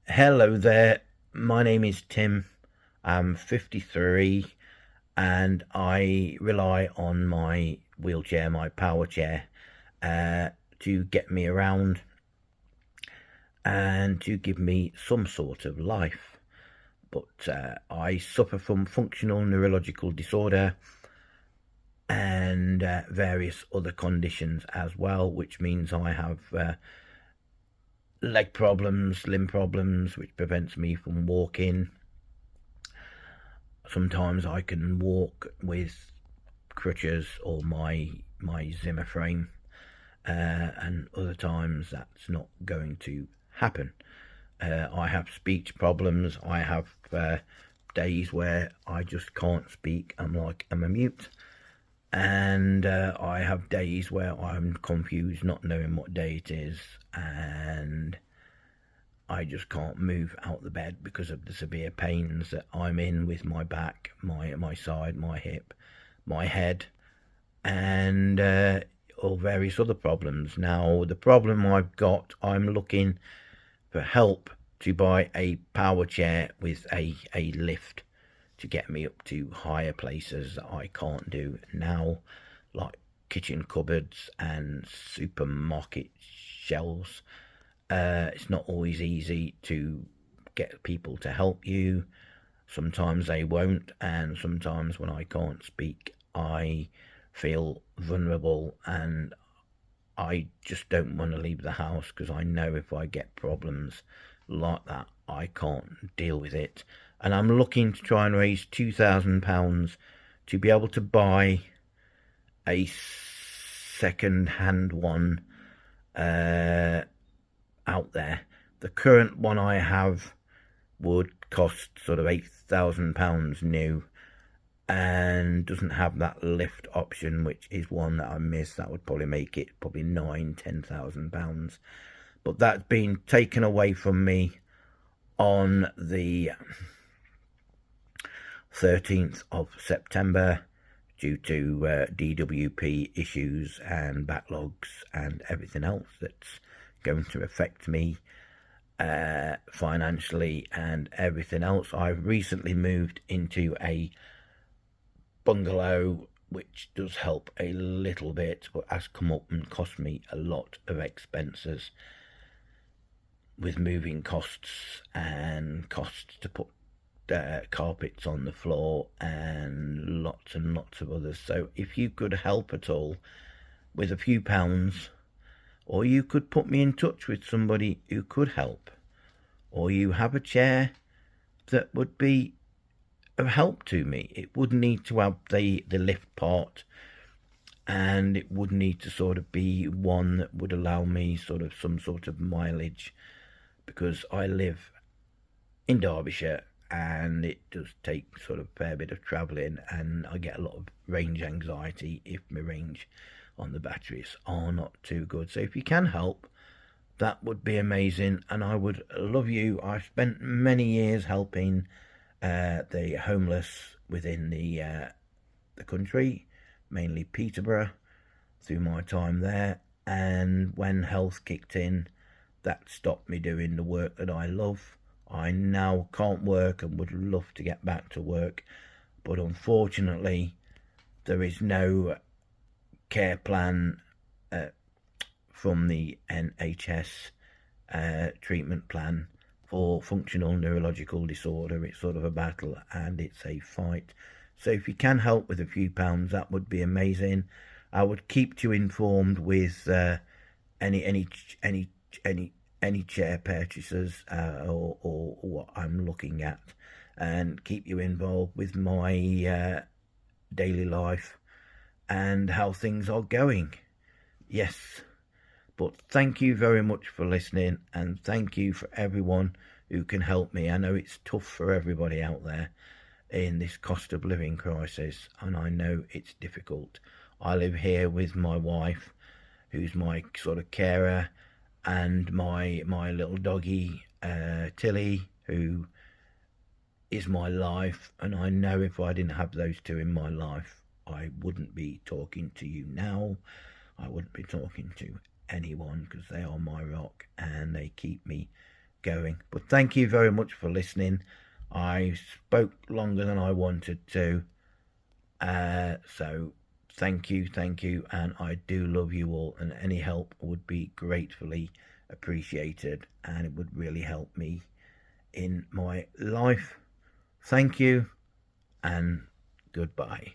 Hello there. My name is Tim. I'm 53 and I rely on my wheelchair, my power chair, to get me around and to give me some sort of life. But I suffer from functional neurological disorder and various other conditions as well, which means I have leg problems, limb problems, which prevents me from walking. Sometimes I can walk with crutches or my Zimmer frame, and other times that's not going to happen. I have speech problems. I have days where I just can't speak. I'm a mute, and I have days where I'm confused, not knowing what day it is, and I just can't move out the bed because of the severe pains that I'm in with my back, my side, my hip, my head, and all various other problems. Now, the problem I've got, I'm looking for help to buy a power chair with a lift to get me up to higher places that I can't do now, like kitchen cupboards and supermarket shelves. It's not always easy to get people to help you. Sometimes they won't, and sometimes when I can't speak, I feel vulnerable and I just don't want to leave the house because I know if I get problems like that, I can't deal with it. And I'm looking to try and raise £2,000 to be able to buy a second hand one out there. The current one I have would cost sort of £8,000 new and doesn't have that lift option, which is one that I miss. That would probably make it probably £9,000-10,000, but that's been taken away from me on the 13th of September due to DWP issues and backlogs and everything else that's going to affect me financially and everything else. I've recently moved into a bungalow, which does help a little bit, but has come up and cost me a lot of expenses with moving costs and costs to put carpets on the floor and lots of others. So if you could help at all with a few pounds, or you could put me in touch with somebody who could help, or you have a chair that would be of help to me. It would need to have the lift part, and it would need to sort of be one that would allow me sort of some sort of mileage, because I live in Derbyshire and it does take sort of a fair bit of travelling, and I get a lot of range anxiety if my range on the batteries are not too good. So if you can help, that would be amazing, and I would love you. I've spent many years helping the homeless within the country, mainly Peterborough, through my time there. And when health kicked in, that stopped me doing the work that I love. I now can't work and would love to get back to work, but unfortunately, there is no care plan from the NHS treatment plan for functional neurological disorder. It's sort of a battle and it's a fight. So if you can help with a few pounds, that would be amazing. I would keep you informed with any chair purchases or what I'm looking at, and keep you involved with my daily life and how things are going. Yes. But thank you very much for listening, and thank you for everyone who can help me. I know it's tough for everybody out there in this cost of living crisis, and I know it's difficult. I live here with my wife, who's my sort of carer, and my little doggy, Tilly, who is my life. And I know if I didn't have those two in my life, I wouldn't be talking to you now. I wouldn't be talking to anyone, because they are my rock and they keep me going. But thank you very much for listening. I spoke longer than I wanted to, so thank you, and I do love you all, and any help would be gratefully appreciated, and it would really help me in my life. Thank you, and goodbye.